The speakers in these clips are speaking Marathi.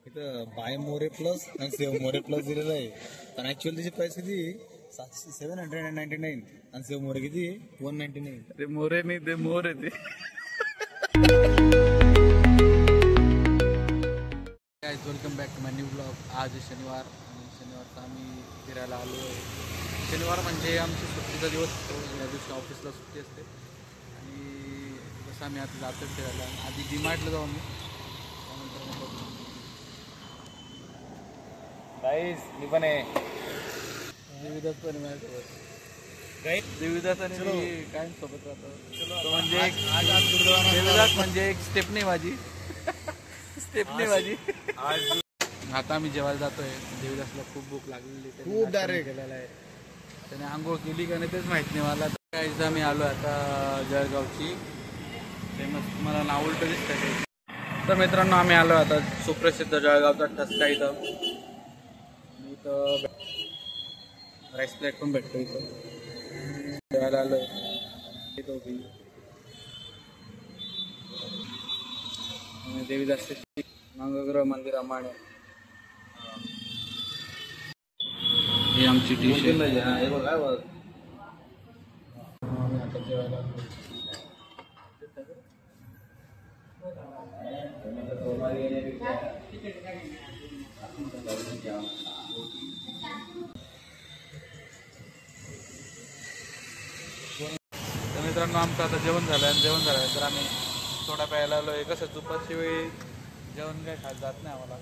इथं बाय मोरे प्लस आणि सेव्ह मोरे प्लस दिलेलं आहे. पण ऍक्च्युअली त्याची प्राइस किती 799 आणि सेव्ह मोरे किती 199. ते मोरे नाही ते मोर आहे ते. Welcome back to my new blog. आज शनिवार आणि शनिवारचा आम्ही फिरायला आलो आहे. शनिवार म्हणजे आमची सुट्टीचा दिवस असतो. या दिवशी ऑफिसला सुट्टी असते आणि जसं आम्ही आता जातो फिरायला. आधी डीमार्टला जाऊ आम्ही, त्यानंतर गाईस मी पण आहे. देवीदास पण माझ्यासोबत. देवीदास आणि मी काय सोबत राहतो. म्हणजे देवीदास म्हणजे एक स्टेपनी माझी. स्टेपनी माझी. आता आम्ही जेवायला जातोय. देवीदासला खूप भूक लागलेली, खूप डायरेक्ट गेलेला आहे. त्याने आंघोळ केली का नाही तेच माहित नाही मला. काहीच आम्ही आलो आता जळगावची. फेमस तुम्हाला नाव उलट दिसतंय. तर मित्रांनो आम्ही आलो आता सुप्रसिद्ध जळगावचा ठसका इथं. इथं राईस प्लेट पण भेटतो. इथं जेवायला आलो इथं उभी. देवीदासची नागगृह मंदिर माणे. ही आमची डिश आहे. आम्ही आता जेवायला आलो. तर मित्रांनो आमचं आता जेवण झालं आणि जेवण झाल्यानंतर आम्ही सोडा प्यायला आलो आहे. कसं दुपारची वेळी जेवण काय खात जात नाही आम्हाला,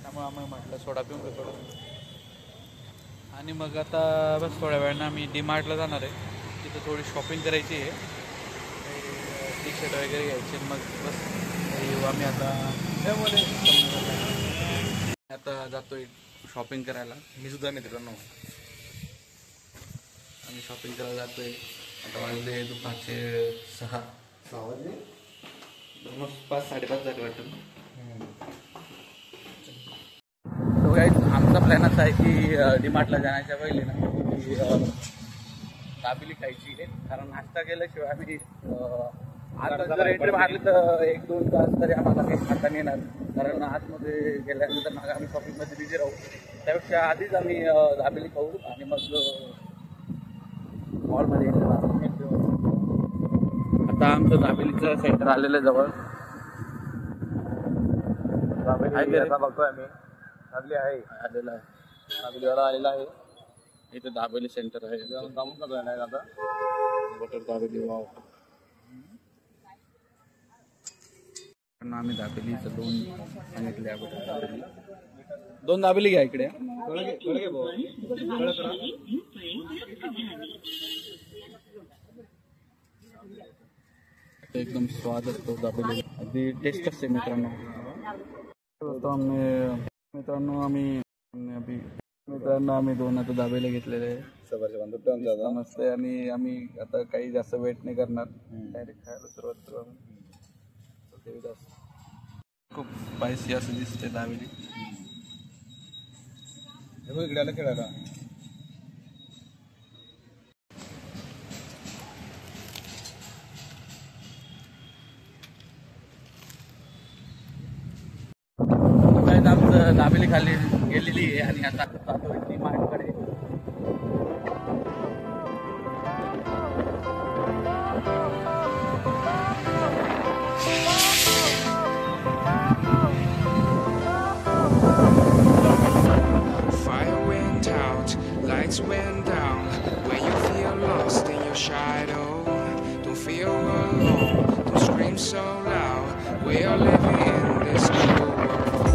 त्यामुळे आम्ही म्हटलं सोडा पिऊन घेतो थोडं. आणि मग आता बस थोड्या वेळानं आम्ही डीमार्टला जाणार आहे. तिथं थोडी शॉपिंग करायची आहे, टी शर्ट वगैरे घ्यायचे. मग बस येऊ आम्ही आता जातोय शॉपिंग करायला. मी सुद्धा मित्रांनो आम्ही शॉपिंग करायला जातोय. आता वाजले दुपारचे 6 वाजले, मग 5-5:30 झाले वाटतं. तो काय आमचा प्लॅन असा आहे की डीमार्टला जाण्याच्या पहिले ना दाबेली खायची आहे. कारण नाश्ता केल्याशिवाय आम्ही आता जर एंट्री मारली तर 1-2 तास तरी आम्हाला काही खाता नाही येणार. कारण आतमध्ये गेल्यानंतर मग आम्ही शॉपिंगमध्ये बिझी राहू. त्यापेक्षा आधीच आम्ही दाबेली खाऊ आणि मग मॉलमध्ये एंट्री मारू. आता आमचं दाबेलीचं सेंटर आलेलं आहे जवळ. आता बघतोय आम्ही दाबेली आहे आलेला आहे. दाबेलीवाला आलेला आहे. इथे दाबेली सेंटर आहे. जाऊन का नाही आता बटर दाबेली. वाव. आम्ही दाबेलीचं 2 सांगितले. बटर दाबेली 2 दाबेली घ्या इकडे. एकदम स्वाद असतो दाबेली. अगदी टेस्ट असते मित्रांनो. आम्ही 2 आता दाबेले घेतलेले आहे. समजते. आणि आम्ही आता काही जास्त वेट नाही करणार, डायरेक्ट खायला सुरुवात करू. देवीदास खूप स्पायसी असं दिसते दाबेली. इकडे खेळायला आमचं दाबेली खाली गेलेली आहे आणि आता जातो डीमार्टकडे. Fire went out, lights went down. When you feel lost in your shadow, don't feel alone, don't scream so loud. We are living in this cruel world.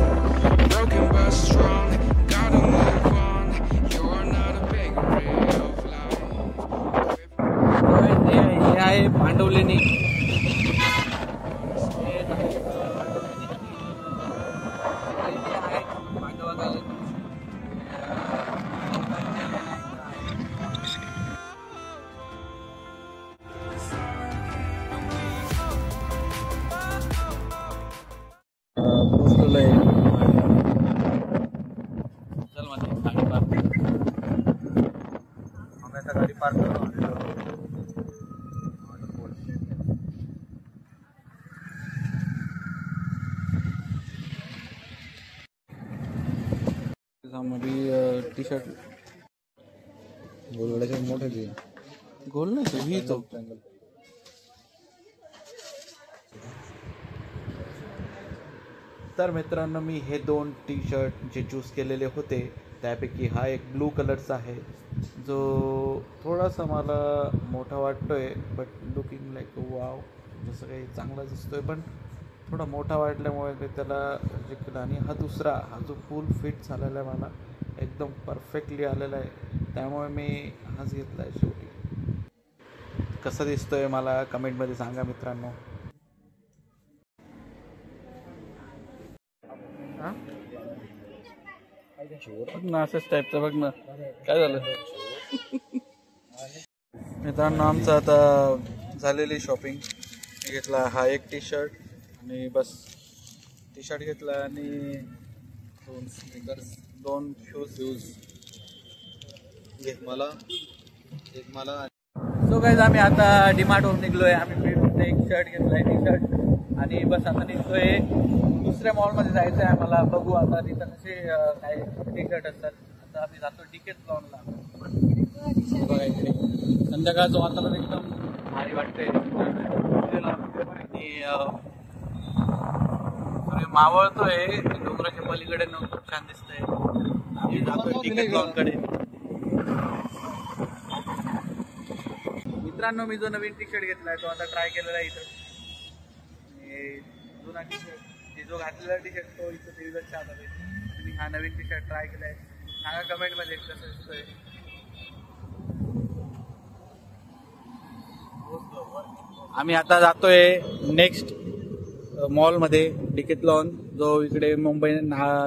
Broken but strong, gotta move on. You're not a bakery of life. हे आहे भांडवलेनी. चल मध्ये गाडी पार्क करू. त्याच्यामध्ये टी शर्ट गोलगड्याचे मोठे ते गोल नाही ही तो तर मित्रांनो मी हे 2 टी शर्ट जे चूज केलेले होते त्यापैकी हा एक ब्लू कलरचा आहे जो थोडासा मला मोठा वाटतोय बट लुकिंग लाईक वाव जसं काही चांगला दिसतोय पण थोडा मोठा वाटल्यामुळे ते त्याला रिजेक्ट केला आणि हा दुसरा हा जो फुल फिट झालेला आहे मला एकदम परफेक्टली आलेला आहे त्यामुळे मी हाच घेतला आहे शेवटी कसा दिसतोय मला कमेंटमध्ये सांगा मित्रांनो बघ ना असंच टाईपचं बघ ना काय झालं मित्रांनो आमचं आता झालेली शॉपिंग घेतला हा एक टी शर्ट आणि बस टी शर्ट घेतला आणि 2 स्निकर्स 2 शूज एक मला सो गाईज आम्ही आता डीमार्टवरून निघलोय आम्ही फिरून एक शर्ट घेतलाय टी शर्ट आणि बस आता निघतोय दुसऱ्या मॉलमध्ये जायचं आहे आम्हाला बघू आता तिथं कसे काय टी शर्ट असतात आता आम्ही जातो डिकेथलॉनला बघा इकडे संध्याकाळचं वातावरण एकदम भारी वाटतंय आणि मावळतोय डोंगराच्या पलीकडे खूप छान दिसतंय आम्ही जातोय डिकेथलॉनकडे मित्रांनो मी जो नवीन टी शर्ट घेतलाय तो आता ट्राय केलेला आहे इथं जुना टी शर्ट जो घातलेला टी शर्ट तो इथं देवीगडच्या आत आहे मी हा नवीन टी शर्ट ट्राय केलाय सांगा कमेंटमध्ये कसं दिसतोय आम्ही आता जातोय नेक्स्ट मॉलमध्ये डिकेथलॉन जो इकडे मुंबई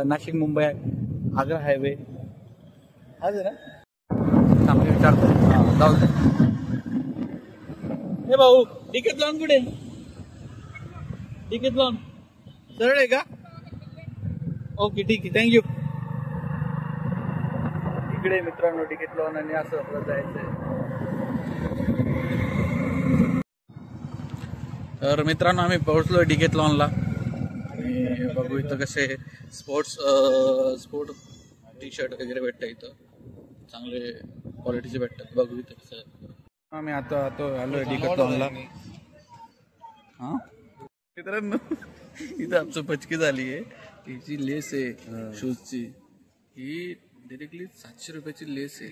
नाशिक मुंबई आग्रा हायवे हाच आहे ना चांगले विचारतो जाऊ दे हे भाऊ डिकेथलॉन कुठे डिकेथलॉन सरळ आहे का ओके ठीक आहे थँक्यू इकडे मित्रांनो डिकेथलॉन आणि असं आपलं जायचंय तर मित्रांनो आम्ही पोहोचलो डिकेथलॉनला आणि बघू इथं कसे स्पोर्ट टी शर्ट वगैरे भेटतं इथं चांगले क्वालिटीचे भेटतात बघू इथं कसं आम्ही आता आलोय डिकेथलॉनला हां मित्रांनो इथं आमचं पचकी झाली आहे ही जी लेस आहे शूजची ही डायरेक्टली 700 रुपयाची लेस आहे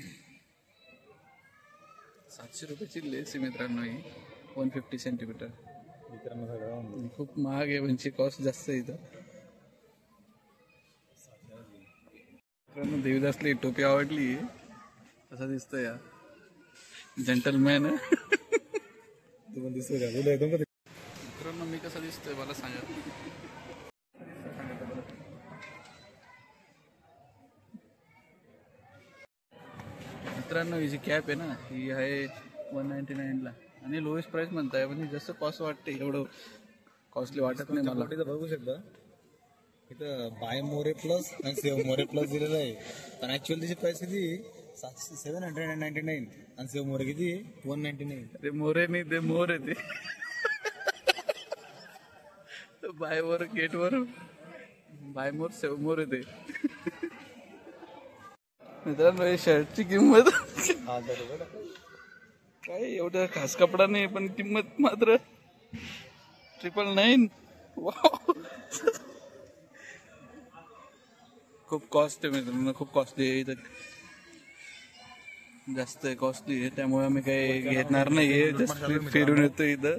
700 रुपयाची लेस आहे मित्रांनो ही 150 सेंटीमीटर खूप महाग आहे म्हणजे कॉस्ट जास्त आहे इथं मित्रांनो देवीदासली टोपी आवडली कसं दिसतंय या जेंटलमॅन मित्रांनो मी कसं दिसतोय मला सांगा मित्रांनो ही जी कॅप आहे ना ही आहे 199 ला आणि लोएस्ट प्राइस म्हणताय म्हणजे जसं कॉस्ट वाटते एवढं कॉस्टली वाटत नाही मला इथं बघू शकता इथं बाय मोरे प्लस आणि सेव्ह मोरे प्लस दिलेलं आहे पण ऍक्च्युअली त्याची प्राइस किती 799 आणि सेव्ह मोरे किती 199 ते मोरे नाही ते मोर आहे ते बाय वर गेट वर बाय मोर सेव्ह मोर आहे ते मित्रांनो हे शर्टची किंमत काय एवढा खास कपडा नाही पण किंमत मात्र 999 खूप कॉस्ट आहे मित्रांनो खूप कॉस्टली आहे इथं जास्त कॉस्टली आहे त्यामुळे आम्ही काही घेणार नाहीये जस्ट फिरून येतो इथं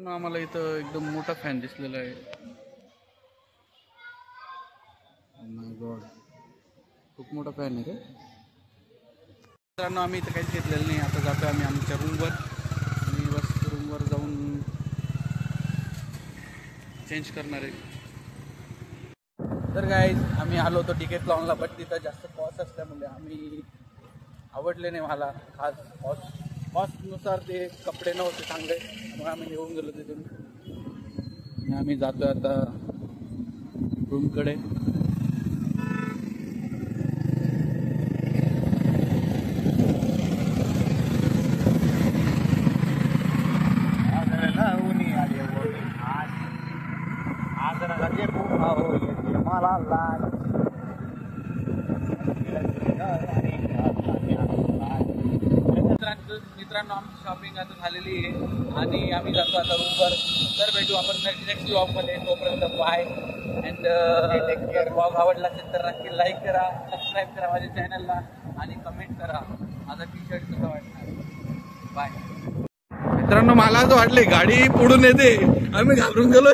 आम्हाला इथं एकदम मोठा फॅन दिसलेला आहे खूप मोठा फॅन आहे रे मित्रांनो आम्ही इथं काहीच घेतलेलं नाही आता जातो आम्ही आमच्या रूमवर आणि बस रूमवर जाऊन चेंज करणार आहे तर गाईज आम्ही आलो होतो डिकेथलॉनला बट तिथं जास्त कॉस्ट असल्यामुळे आम्ही आवडले नाही मला खास कॉस्टनुसार ते कपडे नव्हते चांगले त्यामुळे आम्ही निघून गेलो तिथून आणि आम्ही जातो आता रूमकडे मित्रांनो आमची शॉपिंग आता झालेली आहे आणि आम्ही जातो आता रूमवर. तर भेटू आपण नेक्स्ट व्लॉगमध्ये. तोपर्यंत बाय. अँड व्लॉग आवडला असेल तर नक्की लाईक करा, सबस्क्राईब करा माझ्या चॅनलला आणि कमेंट करा माझा टी शर्ट कसा वाटणार. बाय. मित्रांनो मला असं वाटले गाडी पुढून येते, आम्ही घाबरून गेलो.